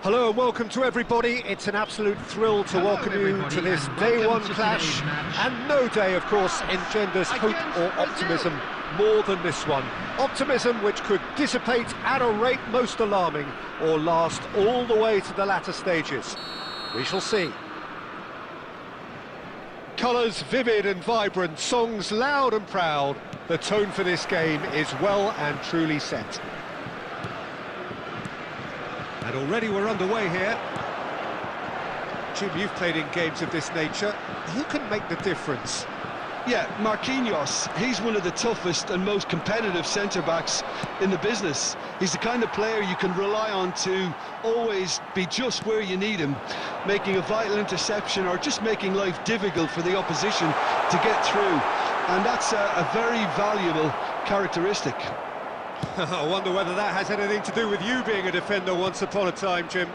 Hello and welcome to everybody. It's an absolute thrill to welcome you to this day one clash, and no day, of course, engenders hope or optimism more than this one. Optimism which could dissipate at a rate most alarming or last all the way to the latter stages. We shall see. Colours vivid and vibrant, songs loud and proud. The tone for this game is well and truly set. And already we're underway here. Jim, you've played in games of this nature. Who can make the difference? Yeah, Marquinhos, he's one of the toughest and most competitive centre-backs in the business. He's the kind of player you can rely on to always be just where you need him, making a vital interception or just making life difficult for the opposition to get through. And that's a very valuable characteristic. I wonder whether that has anything to do with you being a defender once upon a time, Jim.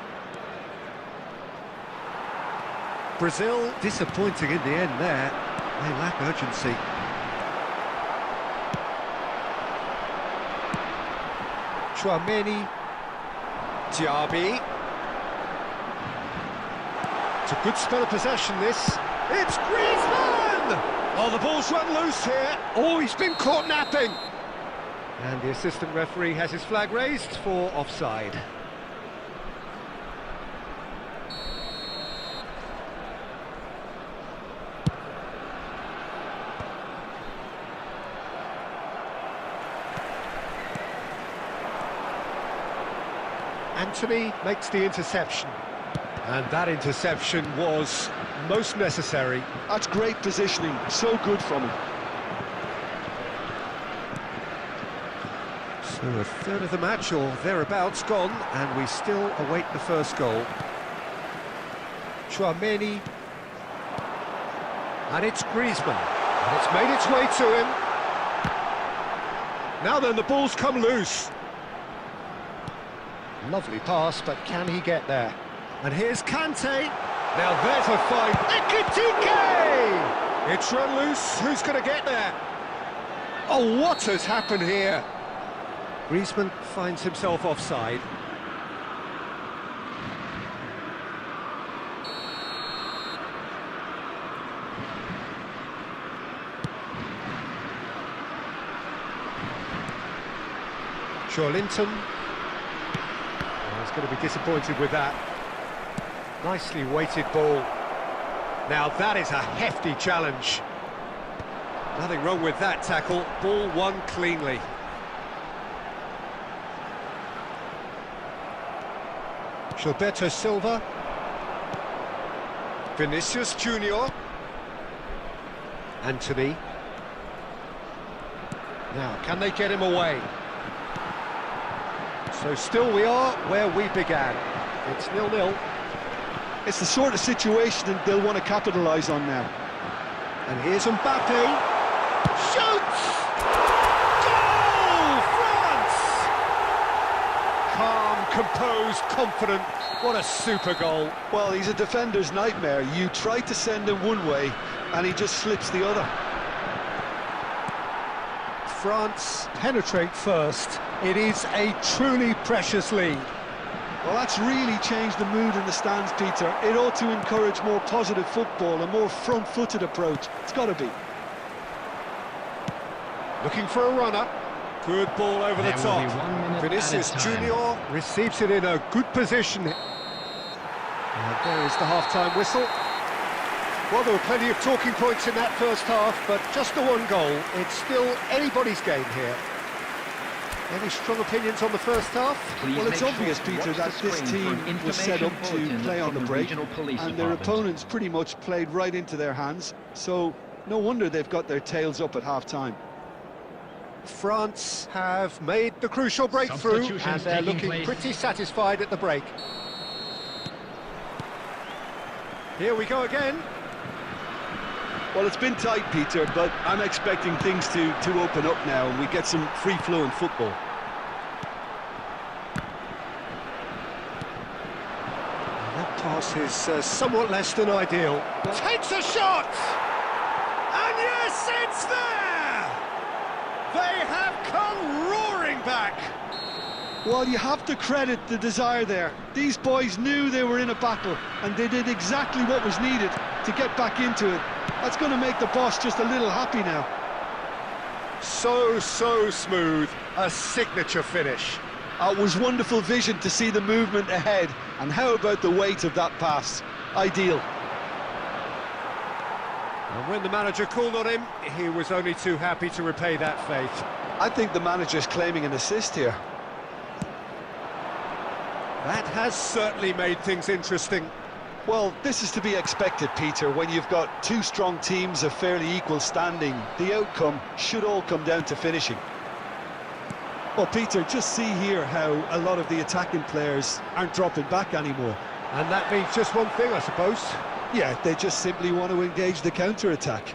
Brazil disappointing in the end there. They lack urgency. Chouameni. Diaby. It's a good spell of possession, this. It's Griezmann! Oh, the ball's run loose here. Oh, he's been caught napping. And the assistant referee has his flag raised for offside. Anthony makes the interception. And that interception was most necessary. That's great positioning, so good from him. So a third of the match or thereabouts gone, and we still await the first goal. Chouameni. And it's Griezmann. And it's made its way to him. Now then, the ball's come loose. Lovely pass, but can he get there? And here's Kante. Now there's a fine. Ekitike! It's run loose. Who's going to get there? Oh, what has happened here? Griezmann finds himself offside. Linton. Oh, he's going to be disappointed with that. Nicely weighted ball. Now that is a hefty challenge. Nothing wrong with that tackle. Ball won cleanly. Gilberto Silva. Vinicius Junior. Anthony. Now, can they get him away? So still we are where we began. It's 0-0. It's the sort of situation that they'll want to capitalise on now. And here's Mbappe. Shoots! Goal! France! Calm, composed, confident. What a super goal. Well, he's a defender's nightmare. You try to send him one way, and he just slips the other. France penetrate first. It is a truly precious lead. Well, that's really changed the mood in the stands, Peter. It ought to encourage more positive football, a more front-footed approach. It's got to be. Looking for a runner. Good ball over the top. Vinicius Junior receives it in a good position. And there is the half-time whistle. Well, there were plenty of talking points in that first half, but just the one goal. It's still anybody's game here. Any strong opinions on the first half? Well, it's obvious, Peter, that this team was set up to play on the break, and their opponents pretty much played right into their hands, so no wonder they've got their tails up at half-time. France have made the crucial breakthrough, and they're looking pretty satisfied at the break. Here we go again. Well, it's been tight, Peter, but I'm expecting things to open up now and we get some free-flowing football. That pass is somewhat less than ideal. Takes a shot! And yes, it's there! They have come roaring back! Well, you have to credit the desire there. These boys knew they were in a battle, and they did exactly what was needed to get back into it. That's going to make the boss just a little happy now. So smooth. A signature finish. It was wonderful vision to see the movement ahead. And how about the weight of that pass? Ideal. And when the manager called on him, he was only too happy to repay that faith. I think the manager's claiming an assist here. That has certainly made things interesting. Well, this is to be expected, Peter. When you've got two strong teams of fairly equal standing, the outcome should all come down to finishing. Well, Peter, just see here how a lot of the attacking players aren't dropping back anymore. And that means just one thing, I suppose. Yeah, they just simply want to engage the counter-attack.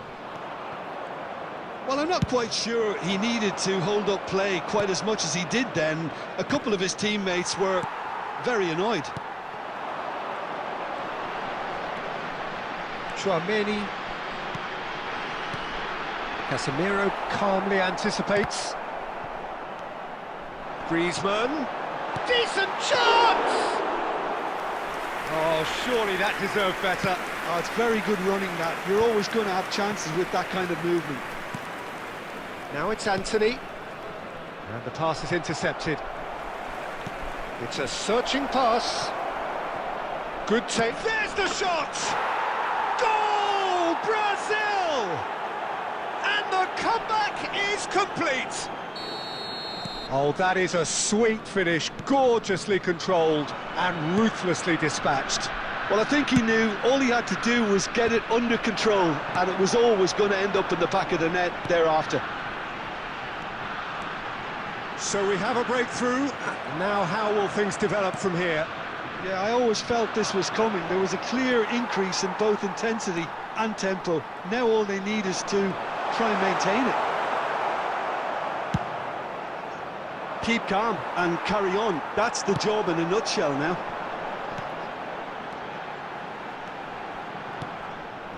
Well, I'm not quite sure he needed to hold up play quite as much as he did then. A couple of his teammates were very annoyed. Chouameni. Casemiro calmly anticipates. Griezmann. Decent chance! Oh, surely that deserved better. Oh, it's very good running, that. You're always going to have chances with that kind of movement. Now it's Anthony. And the pass is intercepted. It's a searching pass. Good take. There's the shot! Goal! Brazil! And the comeback is complete. Oh, that is a sweet finish, gorgeously controlled and ruthlessly dispatched. Well, I think he knew all he had to do was get it under control, and it was always going to end up in the back of the net thereafter. So we have a breakthrough. Now how will things develop from here? Yeah, I always felt this was coming. There was a clear increase in both intensity and tempo. Now all they need is to try and maintain it. Keep calm and carry on. That's the job in a nutshell now.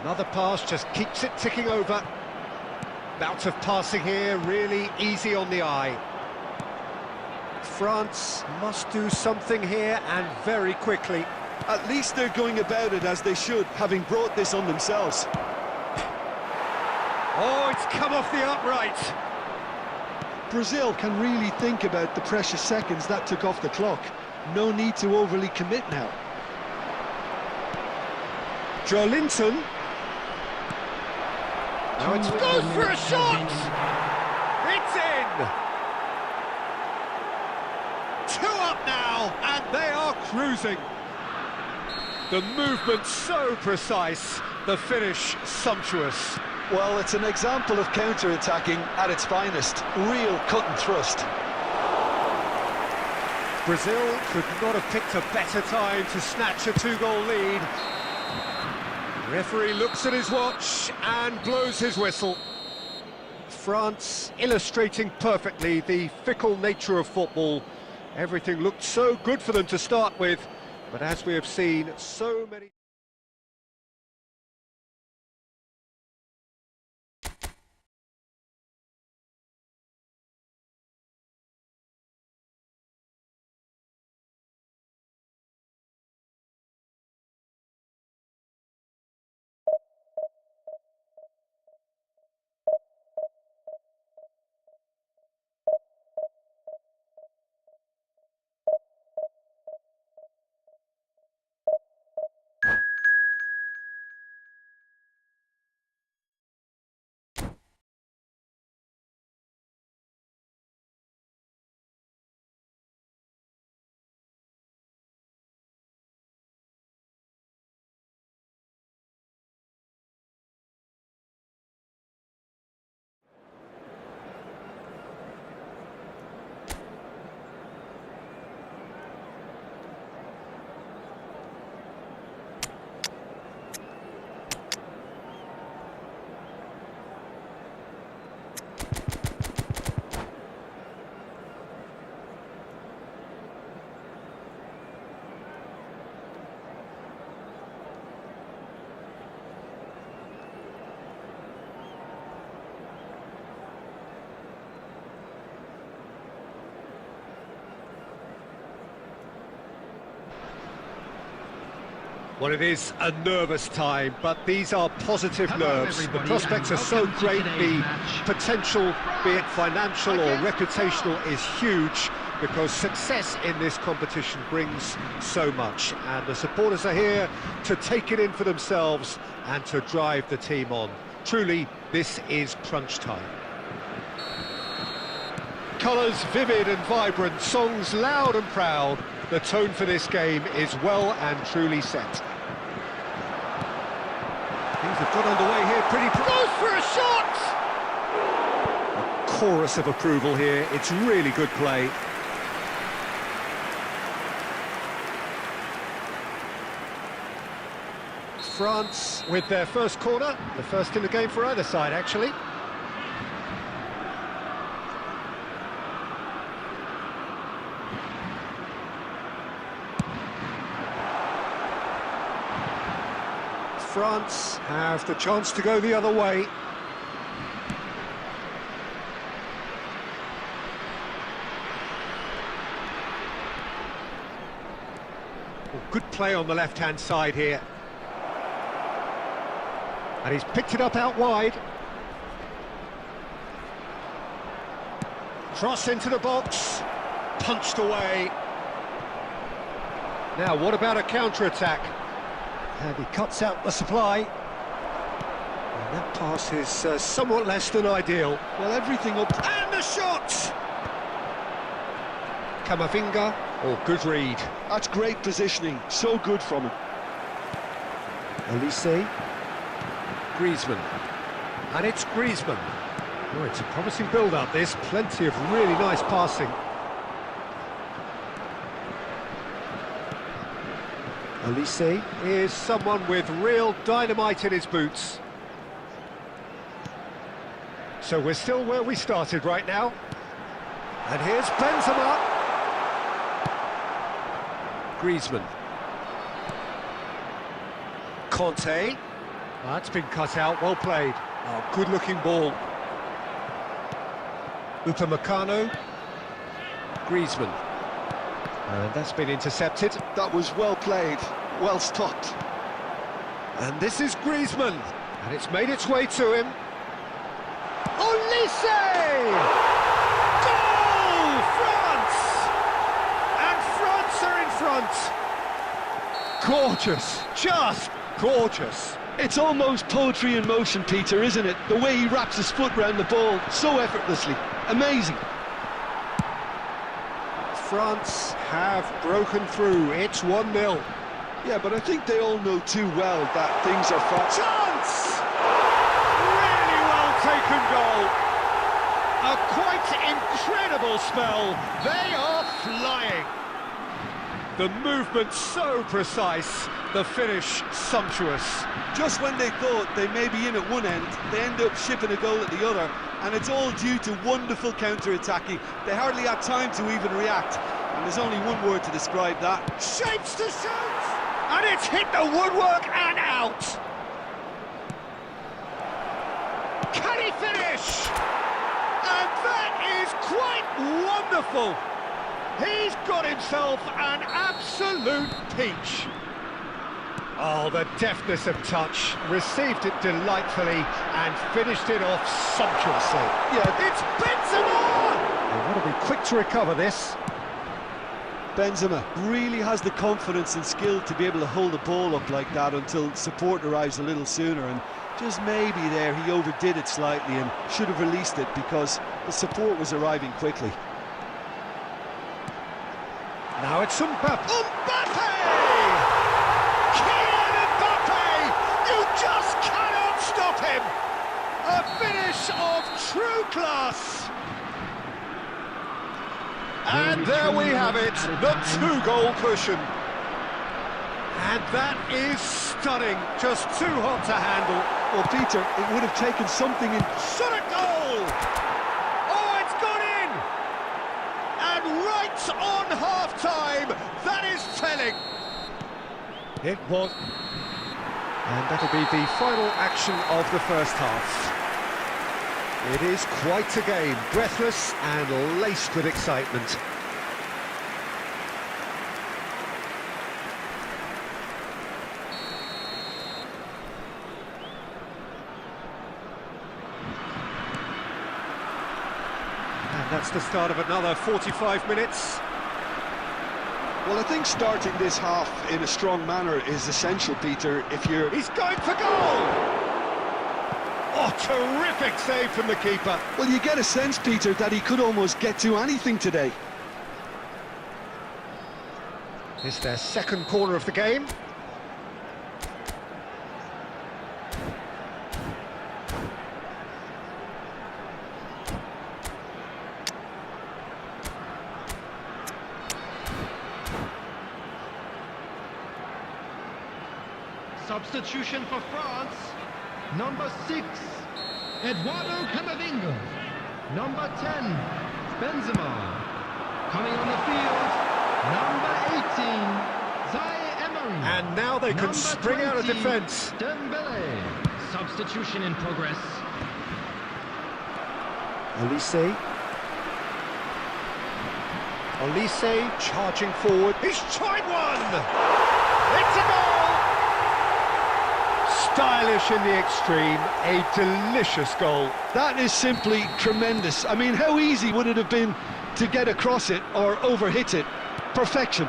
Another pass just keeps it ticking over. Bout of passing here, really easy on the eye. France must do something here, and very quickly. At least they're going about it as they should, having brought this on themselves. Oh, it's come off the upright. Brazil can really think about the precious seconds that took off the clock. No need to overly commit now. Joelinton. Now it's goes for a shot! It's in! 2 up now, and they are cruising. The movement so precise, the finish sumptuous. Well, it's an example of counter-attacking at its finest. Real cut and thrust. Brazil could not have picked a better time to snatch a 2-goal lead. The referee looks at his watch and blows his whistle. France illustrating perfectly the fickle nature of football. Everything looked so good for them to start with, but as we have seen, so many... Well, it is a nervous time, but these are positive nerves. The prospects are so great, the potential, be it financial or reputational, is huge, because success in this competition brings so much. And the supporters are here to take it in for themselves and to drive the team on. Truly, this is crunch time. Colours vivid and vibrant, songs loud and proud. The tone for this game is well and truly set. Things have got underway here pretty... Goes for a shot! A chorus of approval here. It's really good play. France with their first corner. The first in the game for either side, actually. France have the chance to go the other way. Oh, good play on the left-hand side here. And he's picked it up out wide. Cross into the box. Punched away. Now, what about a counter-attack? And he cuts out the supply. And that pass is somewhat less than ideal. Well, everything up... And the shot! Camavinga, or good read. That's great positioning, so good from him. Olise, Griezmann, and it's Griezmann. Oh, it's a promising build-up, this. Plenty of really nice passing. Olise is someone with real dynamite in his boots. So we're still where we started right now. And here's Benzema. Griezmann. Conte. That's been cut out, well played. Oh, good-looking ball. Upamecano. Griezmann. And that's been intercepted. That was well played, well stopped. And this is Griezmann. And it's made its way to him. Olise! Goal! France! And France are in front. Gorgeous, just gorgeous. It's almost poetry in motion, Peter, isn't it? The way he wraps his foot round the ball so effortlessly. Amazing. France have broken through. It's 1-0. Yeah, but I think they all know too well that things are far... Chance! Really well taken goal. A quite incredible spell. They are flying. The movement so precise, the finish sumptuous. Just when they thought they may be in at one end, they end up shipping a goal at the other, and it's all due to wonderful counter-attacking. They hardly had time to even react, and there's only one word to describe that. Shapes to shoot! And it's hit the woodwork and out! Can he finish? And that is quite wonderful! He's got himself an absolute peach. Oh, the deftness of touch, received it delightfully and finished it off sumptuously. Yeah, it's Benzema! They've got to be quick to recover this. Benzema really has the confidence and skill to be able to hold the ball up like that until support arrives a little sooner, and just maybe there he overdid it slightly and should have released it because the support was arriving quickly. Now it's Mbappe! Mbappe! Kylian Mbappe! You just cannot stop him! A finish of true class! And there we have it, the two-goal cushion. And that is stunning, just too hot to handle. Well, Peter, it would have taken something in... Shot a goal! Oh, it's gone in! And right on half-time, that is telling. It was. And that'll be the final action of the first half. It is quite a game, breathless and laced with excitement. And that's the start of another 45 minutes. Well, I think starting this half in a strong manner is essential, Peter, if you're... He's going for goal! Oh, terrific save from the keeper. Well, you get a sense, Peter, that he could almost get to anything today. It's their second corner of the game. Substitution for France. Number 6, Eduardo Camavinga. Number 10, Benzema. Coming on the field, number 18, Zaire Emery. And now they can spring out of defence. Dembele. Substitution in progress. Olise. Olise charging forward. He's tried one! It's a goal! Stylish in the extreme, a delicious goal. That is simply tremendous. I mean, how easy would it have been to get across it or overhit it? Perfection.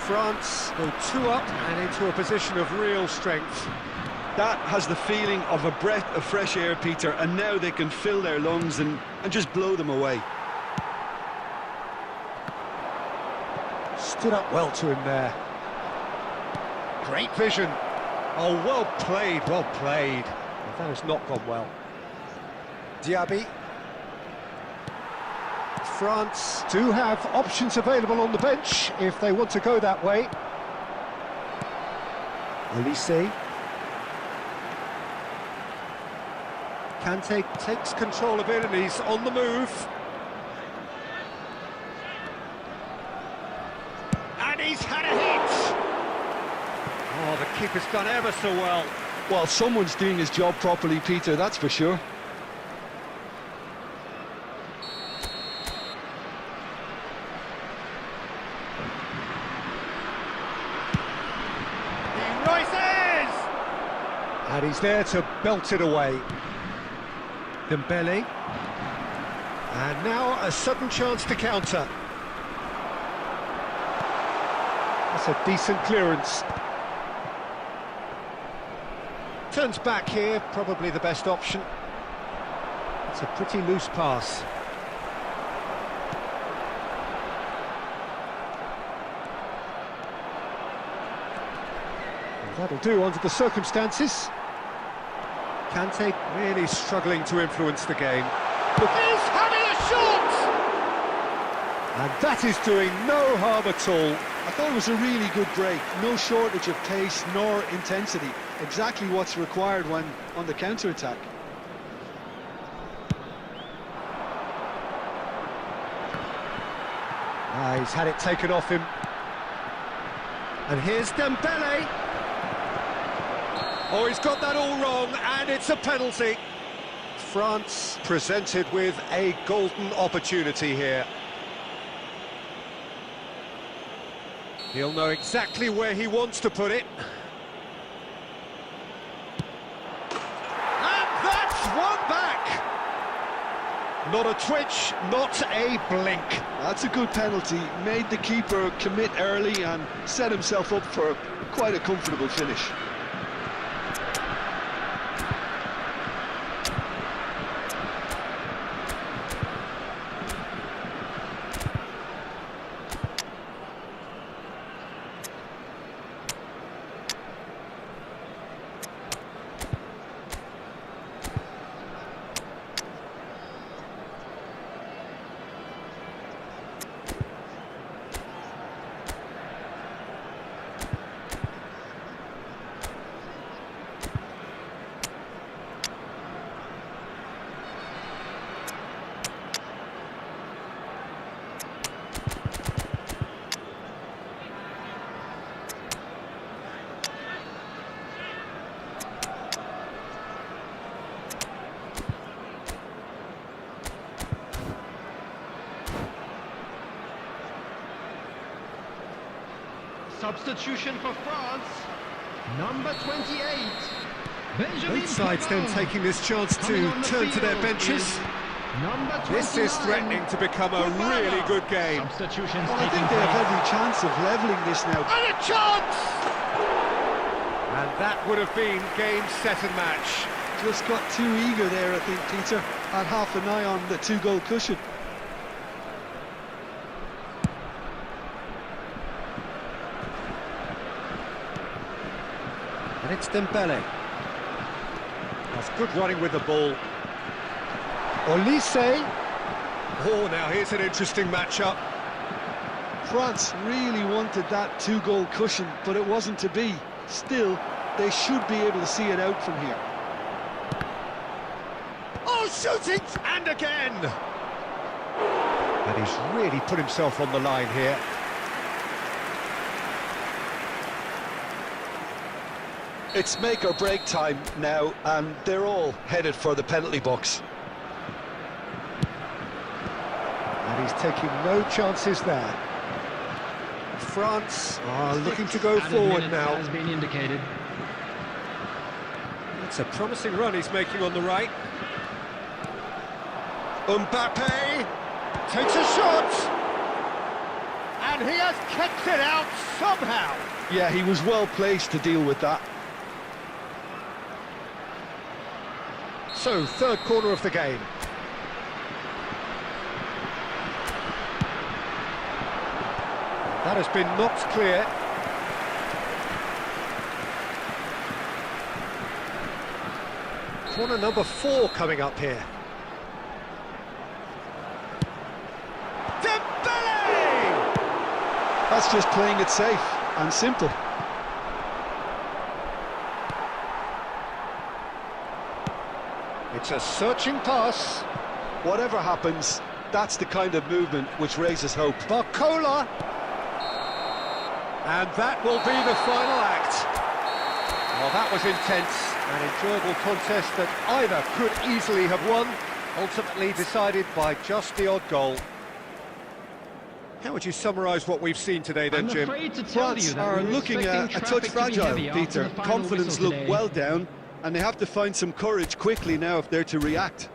France go 2 up and into a position of real strength. That has the feeling of a breath of fresh air, Peter, and now they can fill their lungs and just blow them away. Stood up well to him there. Great vision. Oh, well played, well played. But that has not gone well. Diaby. France do have options available on the bench if they want to go that way. Olise. Kante takes control of it and he's on the move. And he's had a hit! Oh, the keeper's done ever so well. Well, someone's doing his job properly, Peter, that's for sure. And he's there to belt it away. Dembele. And now a sudden chance to counter. That's a decent clearance. Turns back here, probably the best option. It's a pretty loose pass. And that'll do under the circumstances. Kante really struggling to influence the game. He's having a shot! And that is doing no harm at all. I thought it was a really good break. No shortage of pace nor intensity. Exactly what's required when on the counter-attack. He's had it taken off him. And here's Dembele. Oh, he's got that all wrong, and it's a penalty. France presented with a golden opportunity here. He'll know exactly where he wants to put it. And that's one back! Not a twitch, not a blink. That's a good penalty. Made the keeper commit early and set himself up for quite a comfortable finish. Substitution for France, number 28. Benjamin Both sides then taking this chance to turn to their benches. This is threatening to become a really good game. Substitutions Well, I taking think they have place. every chance of levelling this now. And a chance! And that would have been game, set and match. Just got too eager there, I think, Peter. Had half an eye on the two-goal cushion. And it's Dembele. That's good running with the ball. Olise. Oh, now here's an interesting matchup. France really wanted that two-goal cushion, but it wasn't to be. Still, they should be able to see it out from here. Oh, shooting! And again! And he's really put himself on the line here. It's make or break time now, and they're all headed for the penalty box. And he's taking no chances there. France are looking to go forward now. Has been indicated. It's a promising run he's making on the right. Mbappe takes a shot. And he has kept it out somehow. Yeah, he was well placed to deal with that. So, third corner of the game. That has been knocked clear. Corner number 4 coming up here. Dembele! That's just playing it safe and simple. It's a searching pass. Whatever happens, that's the kind of movement which raises hope. Barcola. And that will be the final act. Well, that was intense. An enjoyable contest that either could easily have won, ultimately decided by just the odd goal. How would you summarise what we've seen today then, Jim? France are looking a touch fragile, Peter. Confidence look well down, and they have to find some courage quickly now if they're to react.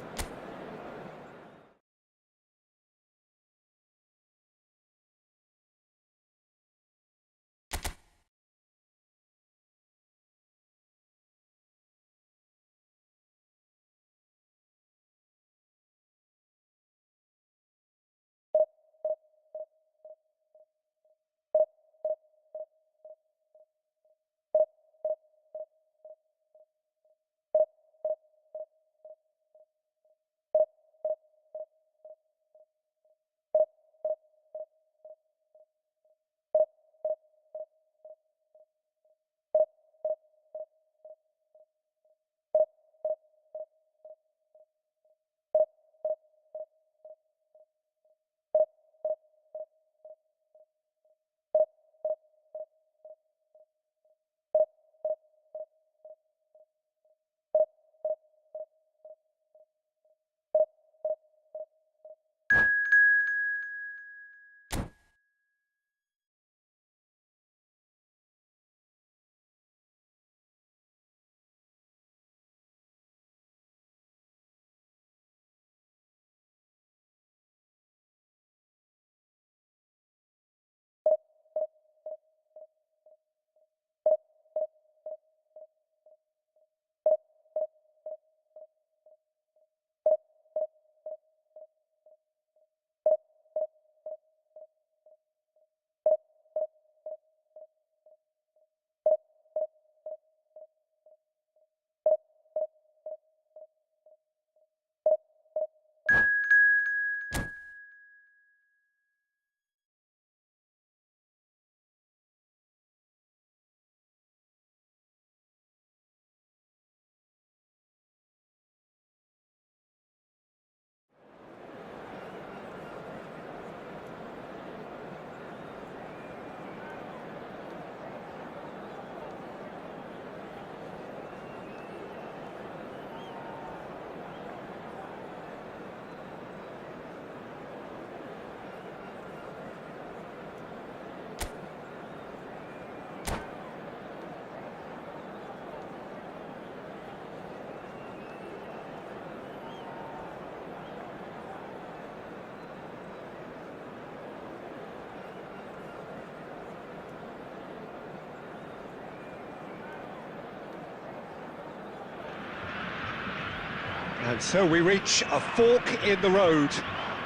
And so we reach a fork in the road.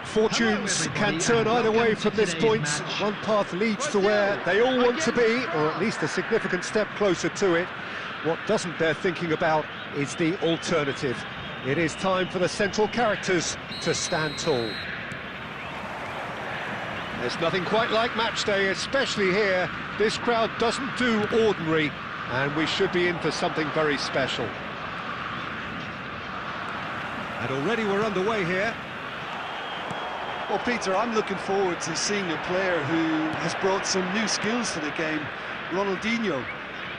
Fortunes can turn either way from this point. One path leads to where they all want to be, or at least a significant step closer to it. What doesn't bear thinking about is the alternative. It is time for the central characters to stand tall. There's nothing quite like match day, especially here. This crowd doesn't do ordinary, and we should be in for something very special. And already we're underway here. Well, Peter, I'm looking forward to seeing a player who has brought some new skills to the game. Ronaldinho.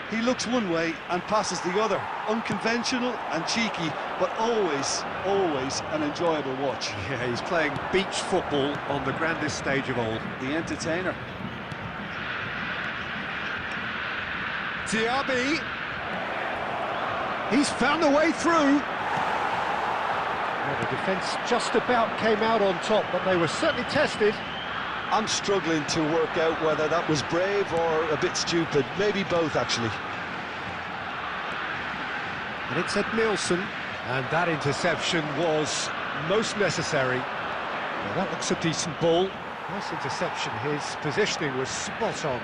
He looks one way and passes the other. Unconventional and cheeky, but always, always an enjoyable watch. Yeah, he's playing beach football on the grandest stage of all. The entertainer. Diaby. He's found a way through. Well, the defence just about came out on top, but they were certainly tested. I'm struggling to work out whether that was brave or a bit stupid. Maybe both, actually. And it's Ed Nielsen, and that interception was most necessary. Well, that looks a decent ball. Nice interception, his positioning was spot on.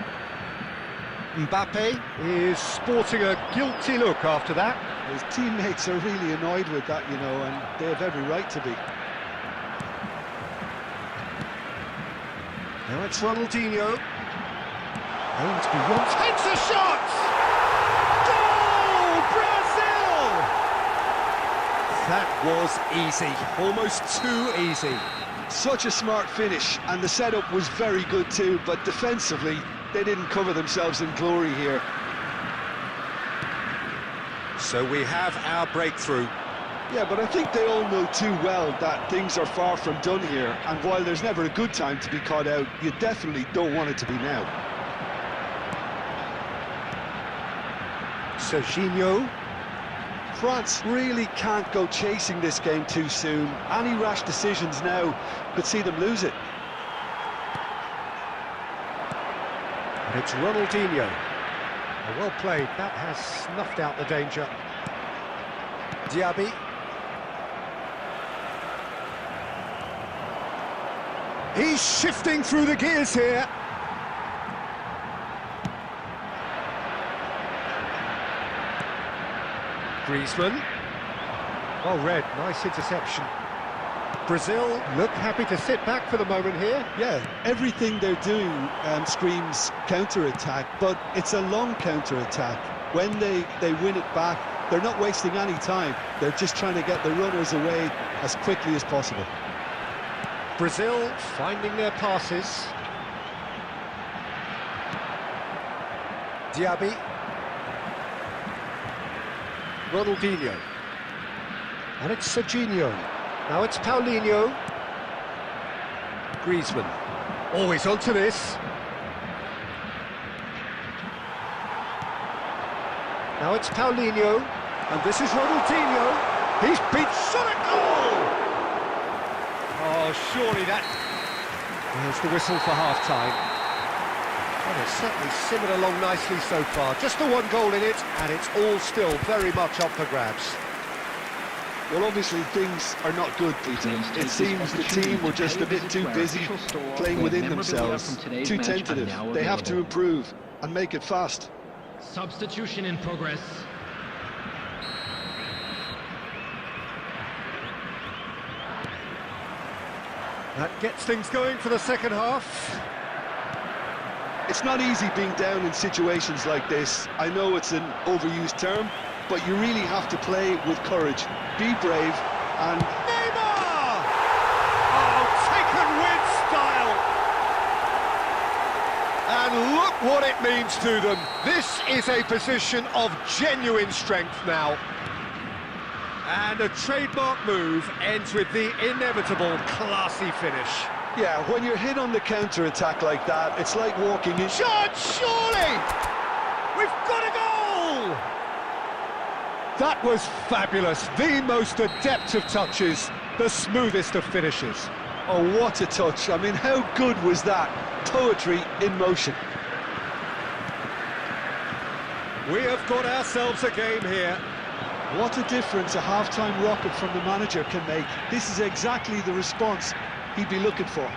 Mbappe is sporting a guilty look after that. His teammates are really annoyed with that, you know, and they have every right to be. Now it's Ronaldinho. Aims beyond, takes a shot! Goal! Brazil! That was easy, almost too easy. Such a smart finish, and the setup was very good too, but defensively, they didn't cover themselves in glory here. So we have our breakthrough. Yeah, but I think they all know too well that things are far from done here, and while there's never a good time to be caught out, you definitely don't want it to be now. Serginho. France really can't go chasing this game too soon. Any rash decisions now could see them lose it. And it's Ronaldinho. Well played, that has snuffed out the danger. Diaby. He's shifting through the gears here. Griezmann. Well read, nice interception. Brazil look happy to sit back for the moment here. Yeah, everything they're doing screams counter-attack, but it's a long counter-attack. When they win it back, they're not wasting any time. They're just trying to get the runners away as quickly as possible. Brazil finding their passes. Diaby. Ronaldinho. And it's Serginho. Now it's Paulinho. Griezmann. Always onto this. Now it's Paulinho. And this is Ronaldinho. He's beat shot at goal! Oh, surely that... There's the whistle for half-time. Well, it's certainly simmered along nicely so far. Just the one goal in it, and it's all still very much up for grabs. Well, obviously things are not good, Peter. It seems the team were just a bit too busy playing within themselves, too tentative. They have to improve and make it fast. Substitution in progress. That gets things going for the second half. It's not easy being down in situations like this. I know it's an overused term, but you really have to play with courage. Be brave and... Neymar! Oh, taken with style! And look what it means to them. This is a position of genuine strength now. And a trademark move ends with the inevitable classy finish. Yeah, when you're hit on the counter-attack like that, it's like walking in... Shot, surely! We've got a goal! That was fabulous. The most adept of touches, the smoothest of finishes. Oh, what a touch. I mean, how good was that? Poetry in motion. We have got ourselves a game here. What a difference a half-time rocket from the manager can make. This is exactly the response he'd be looking for.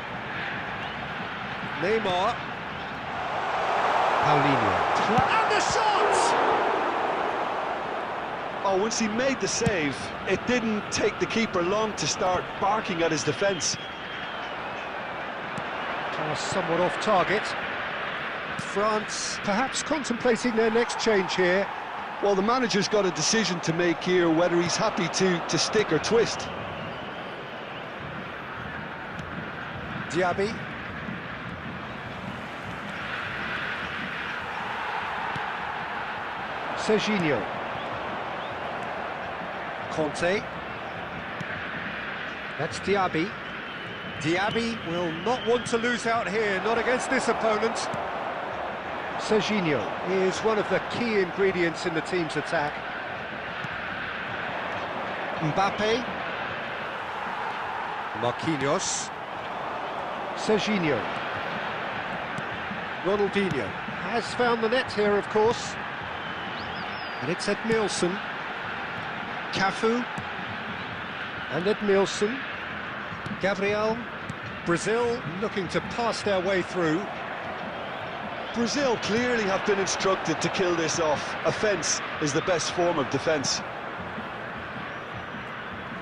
Neymar. Paulinho. And the shot! Oh, once he made the save, it didn't take the keeper long to start barking at his defence. Somewhat off target. France perhaps contemplating their next change here. Well, the manager's got a decision to make here, whether he's happy to stick or twist. Diaby. Serginho. Conte. That's Diaby. Diaby will not want to lose out here, not against this opponent. Serginho is one of the key ingredients in the team's attack. Mbappe. Marquinhos. Serginho. Ronaldinho has found the net here, of course. And it's Edmilson. Cafu. And Edmilson. Gabriel. Brazil looking to pass their way through. Brazil clearly have been instructed to kill this off. Offence is the best form of defence.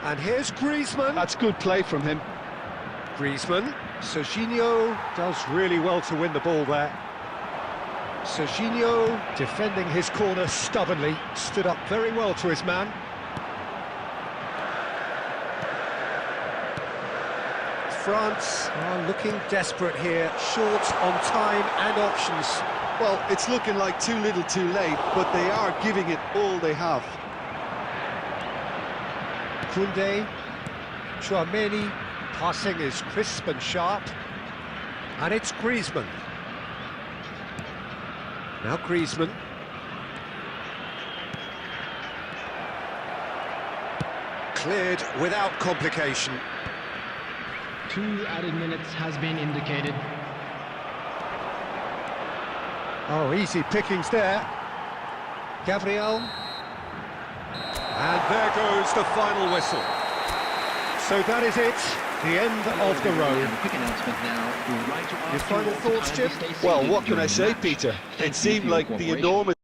And here's Griezmann. That's good play from him. Griezmann. Serginho does really well to win the ball there. Serginho defending his corner stubbornly, stood up very well to his man. France are looking desperate here, short on time and options. Well, it's looking like too little too late, but they are giving it all they have. Koundé, Chouameni, passing is crisp and sharp. And it's Griezmann. Now Griezmann. Cleared without complication. 2 added minutes has been indicated. Oh, easy pickings there. Gabriel. And there goes the final whistle. So that is it, the end of the road. Your final thoughts, Jim? Well, what can I say, Peter? It seemed like the enormous